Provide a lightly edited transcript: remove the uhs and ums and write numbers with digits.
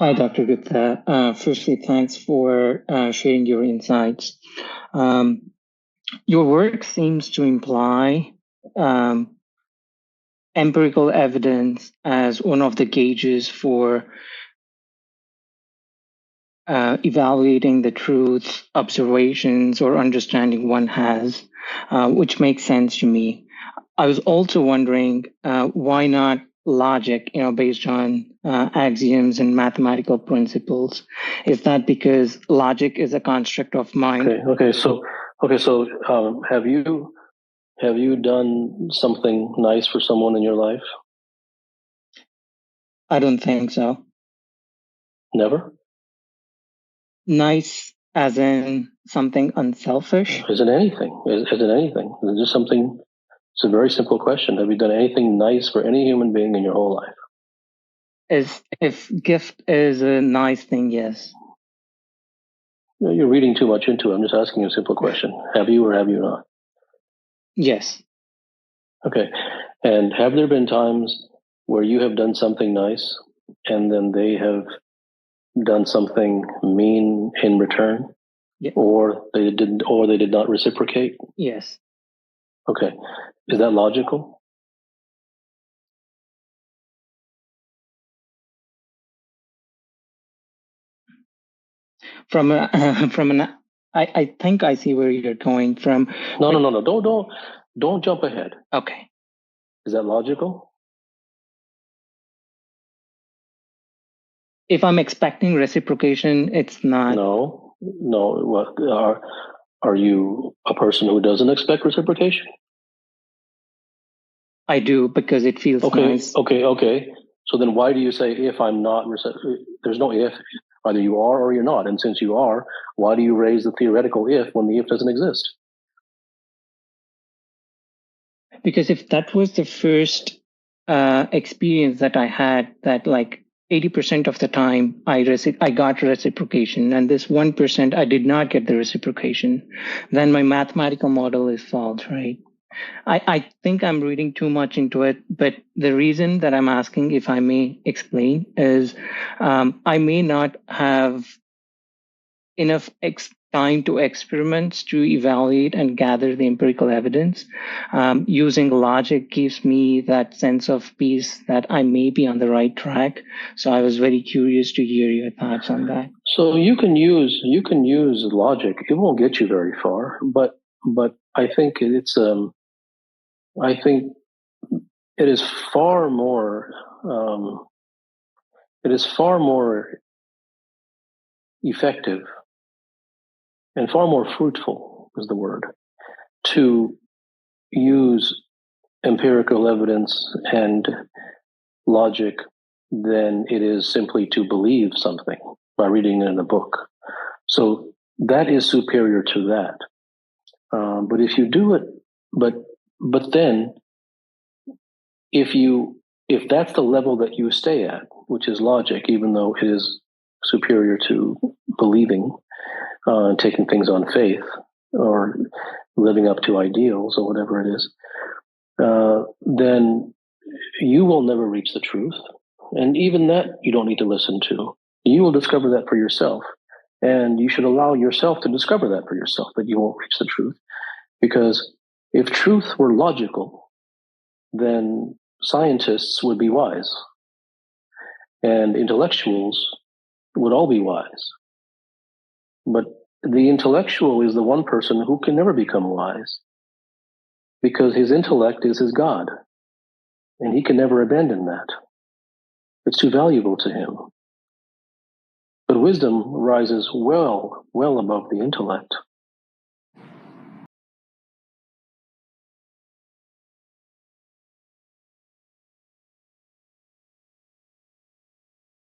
Hi, Dr. Gupta. Firstly, thanks for sharing your insights. Um, your work seems to imply um, empirical evidence as one of the gauges for evaluating the truth, observations, or understanding one has, which makes sense to me. I was also wondering why not logic, based on axioms and mathematical principles? Is that because logic is a construct of mind? So, have you done something nice for someone in your life? I don't think so. Never? Nice as in something unselfish? Is it anything? Is it anything? Is it just something? It's a very simple question. Have you done anything nice for any human being in your whole life? If gift is a nice thing, yes. You're reading too much into it. I'm just asking you a simple question. Have you or have you not? Yes. Okay. And have there been times where you have done something nice and then they have done something mean in return? Yeah. Or they did not reciprocate? Yes. Okay. Is that logical? From an I think I see where you're going from. No. Don't jump ahead. Okay. Is that logical? If I'm expecting reciprocation, it's not. No. What are you a person who doesn't expect reciprocation? I do, because it feels nice. Okay. So then why do you say if I'm not there's no if, either you are or you're not. And since you are, why do you raise the theoretical if when the if doesn't exist? Because if that was the first experience that I had, that like 80% of the time I got reciprocation, and this 1% I did not get the reciprocation, then my mathematical model is false, right? I think I'm reading too much into it, but the reason that I'm asking, if I may explain, is I may not have enough time to experiments to evaluate and gather the empirical evidence. Using logic gives me that sense of peace that I may be on the right track. So I was very curious to hear your thoughts on that. So you can use logic. It won't get you very far, but I think I think it is far more effective and far more fruitful is the word, to use empirical evidence and logic than it is simply to believe something by reading it in a book. So that is superior to that. But if you do it, but then if that's the level that you stay at, which is logic, even though it is superior to believing, taking things on faith, or living up to ideals, or whatever it is, then you will never reach the truth. And even that you don't need to listen to. You will discover that for yourself. And you should allow yourself to discover that for yourself, that you won't reach the truth. Because if truth were logical, then scientists would be wise. And intellectuals would all be wise. But the intellectual is the one person who can never become wise, because his intellect is his God. And he can never abandon that. It's too valuable to him. But wisdom rises well above the intellect.